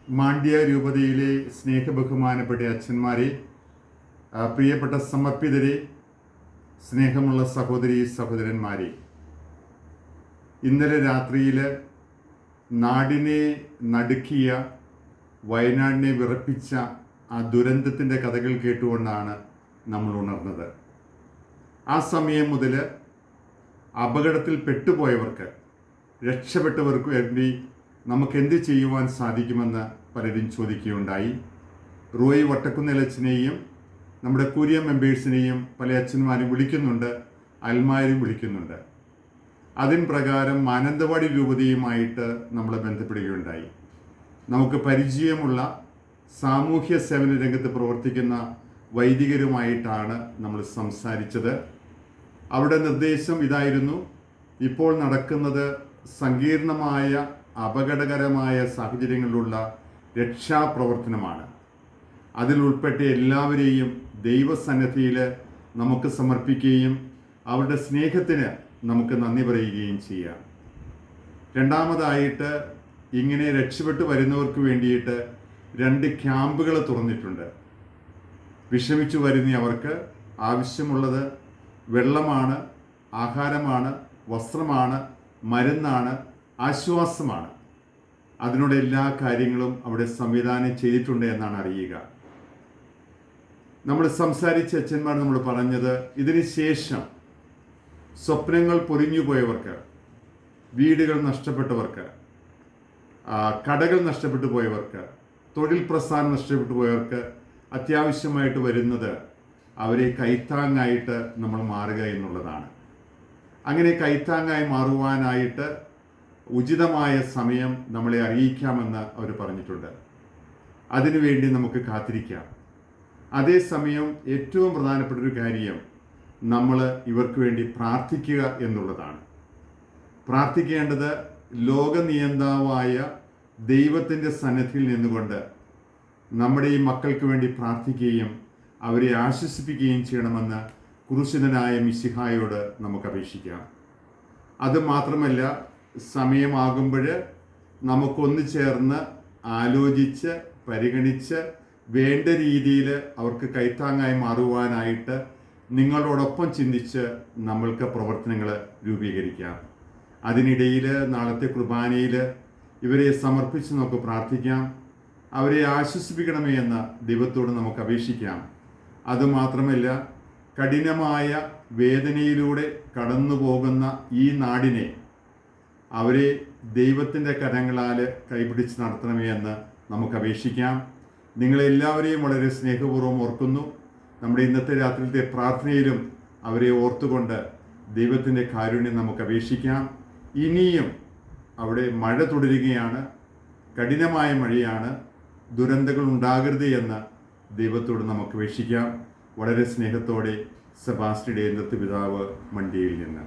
മാണ്ഡ്യ രൂപതയിലെ സ്നേഹബഹുമാനപ്പെട്ട അച്ഛന്മാരെ, പ്രിയപ്പെട്ട സമർപ്പിതരെ, സ്നേഹമുള്ള സഹോദരി സഹോദരന്മാരെ, ഇന്നലെ രാത്രിയിൽ നാടിനെ നടുക്കിയ, വയനാടിനെ വിറപ്പിച്ച ആ ദുരന്തത്തിൻ്റെ കഥകൾ കേട്ടുകൊണ്ടാണ് നമ്മൾ ഉണർന്നത്. ആ സമയം മുതൽ അപകടത്തിൽ പെട്ടുപോയവർക്ക്, രക്ഷപ്പെട്ടവർക്ക് വേണ്ടി നമുക്കെന്ത് ചെയ്യുവാൻ സാധിക്കുമെന്ന് പലരും ചോദിക്കുകയുണ്ടായി. റോയ് വട്ടക്കുന്നേലച്ഛനെയും നമ്മുടെ കുര്യൻ മെമ്പേഴ്സിനെയും പല അച്ഛന്മാരും വിളിക്കുന്നുണ്ട്, അൽമാരും വിളിക്കുന്നുണ്ട്. അതിന് പ്രകാരം മാനന്തവാടി രൂപതയുമായിട്ട് നമ്മൾ ബന്ധപ്പെടുകയുണ്ടായി. നമുക്ക് പരിചയമുള്ള സാമൂഹ്യ സേവന രംഗത്ത് പ്രവർത്തിക്കുന്ന വൈദികരുമായിട്ടാണ് നമ്മൾ സംസാരിച്ചത്. അവരുടെ നിർദ്ദേശം ഇതായിരുന്നു: ഇപ്പോൾ നടക്കുന്നത് സങ്കീർണമായ, അപകടകരമായ സാഹചര്യങ്ങളിലുള്ള രക്ഷാപ്രവർത്തനമാണ്. അതിൽ ഉൾപ്പെട്ട എല്ലാവരെയും ദൈവസന്നിധിയിൽ നമുക്ക് സമർപ്പിക്കുകയും അവരുടെ സ്നേഹത്തിന് നമുക്ക് നന്ദി പറയുകയും ചെയ്യാം. രണ്ടാമതായിട്ട്, ഇങ്ങനെ രക്ഷപ്പെട്ടു വരുന്നവർക്ക് വേണ്ടിയിട്ട് 2 ക്യാമ്പുകൾ തുറന്നിട്ടുണ്ട്. വിഷമിച്ചു വരുന്ന അവർക്ക് ആവശ്യമുള്ളത് വെള്ളമാണ്, ആഹാരമാണ്, വസ്ത്രമാണ്, മരുന്നാണ്, ആശ്വാസമാണ്. അതിനുള്ള എല്ലാ കാര്യങ്ങളും അവിടെ സംവിധാനം ചെയ്തിട്ടുണ്ട് എന്നാണ് അറിയുക. നമ്മൾ സംസാരിച്ച അച്ഛന്മാർ നമ്മൾ പറഞ്ഞത്, ഇതിന് ശേഷം സ്വപ്നങ്ങൾ പൊലിഞ്ഞുപോയവർക്ക്, വീടുകൾ നഷ്ടപ്പെട്ടവർക്ക്, കടകൾ നഷ്ടപ്പെട്ടു പോയവർക്ക്, തൊഴിൽ പ്രസ്ഥാനം നഷ്ടപ്പെട്ടു പോയവർക്ക് അത്യാവശ്യമായിട്ട് വരുന്നത് അവരെ കൈത്താങ്ങായിട്ട് നമ്മൾ മാറുക എന്നുള്ളതാണ്. അങ്ങനെ കൈത്താങ്ങായി മാറുവാനായിട്ട് ഉചിതമായ സമയം നമ്മളെ അറിയിക്കാമെന്ന് അവർ പറഞ്ഞിട്ടുണ്ട്. അതിനുവേണ്ടി നമുക്ക് കാത്തിരിക്കാം. അതേസമയം ഏറ്റവും പ്രധാനപ്പെട്ട ഒരു കാര്യം, നമ്മൾ ഇവർക്ക് വേണ്ടി പ്രാർത്ഥിക്കുക എന്നുള്ളതാണ്. പ്രാർത്ഥിക്കേണ്ടത് ലോകനിയന്താവായ ദൈവത്തിൻ്റെ സന്നിധിയിൽ നിന്നുകൊണ്ട് നമ്മുടെ ഈ മക്കൾക്ക് വേണ്ടി പ്രാർത്ഥിക്കുകയും അവരെ ആശ്വസിപ്പിക്കുകയും ചെയ്യണമെന്ന് ക്രൂശിതനായ മിശിഹായോട് നമുക്ക് അപേക്ഷിക്കാം. അതുമാത്രമല്ല, സമയമാകുമ്പോൾ നമുക്കൊന്നു ചേർന്ന് ആലോചിച്ച് പരിഗണിച്ച് വേണ്ട രീതിയിൽ അവർക്ക് കൈത്താങ്ങായി മാറുവാനായിട്ട് നിങ്ങളോടൊപ്പം ചിന്തിച്ച് നമ്മൾക്ക് പ്രവർത്തനങ്ങൾ രൂപീകരിക്കാം. അതിനിടയിൽ നാളത്തെ കുർബാനയിൽ ഇവരെ സമർപ്പിച്ച് നമുക്ക് പ്രാർത്ഥിക്കാം. അവരെ ആശ്വസിപ്പിക്കണമേ എന്ന് ദൈവത്തോട് നമുക്ക് അപേക്ഷിക്കാം. അതുമാത്രമല്ല, കഠിനമായ വേദനയിലൂടെ കടന്നു പോകുന്ന ഈ നാടിനെ അവരെ ദൈവത്തിൻ്റെ കരങ്ങളാൽ കൈപിടിച്ച് നടത്തണമേ എന്ന് നമുക്ക് അപേക്ഷിക്കാം. നിങ്ങളെല്ലാവരെയും വളരെ സ്നേഹപൂർവ്വം ഓർക്കുന്നു. നമ്മുടെ ഇന്നത്തെ രാത്രിയിലത്തെ പ്രാർത്ഥനയിലും അവരെ ഓർത്തുകൊണ്ട് ദൈവത്തിൻ്റെ കാരുണ്യം നമുക്ക് അപേക്ഷിക്കാം. ഇനിയും അവിടെ മഴ തുടരുകയാണ്, കഠിനമായ മഴയാണ്. ദുരന്തങ്ങൾ ഉണ്ടാകരുത് എന്ന് ദൈവത്തോട് നമുക്ക് അപേക്ഷിക്കാം. വളരെ സ്നേഹത്തോടെ സെബാസ്റ്റ്യൻ പിതാവ്, മണ്ഡ്യയിൽ നിന്ന്.